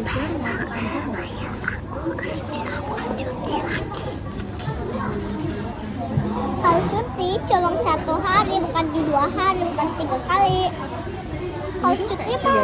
besok ayah aku kerja mau cuti lagi. Kalau cuti cuma 1 hari, bukan di 2 hari, bukan 3 kali. Kalau cuti mah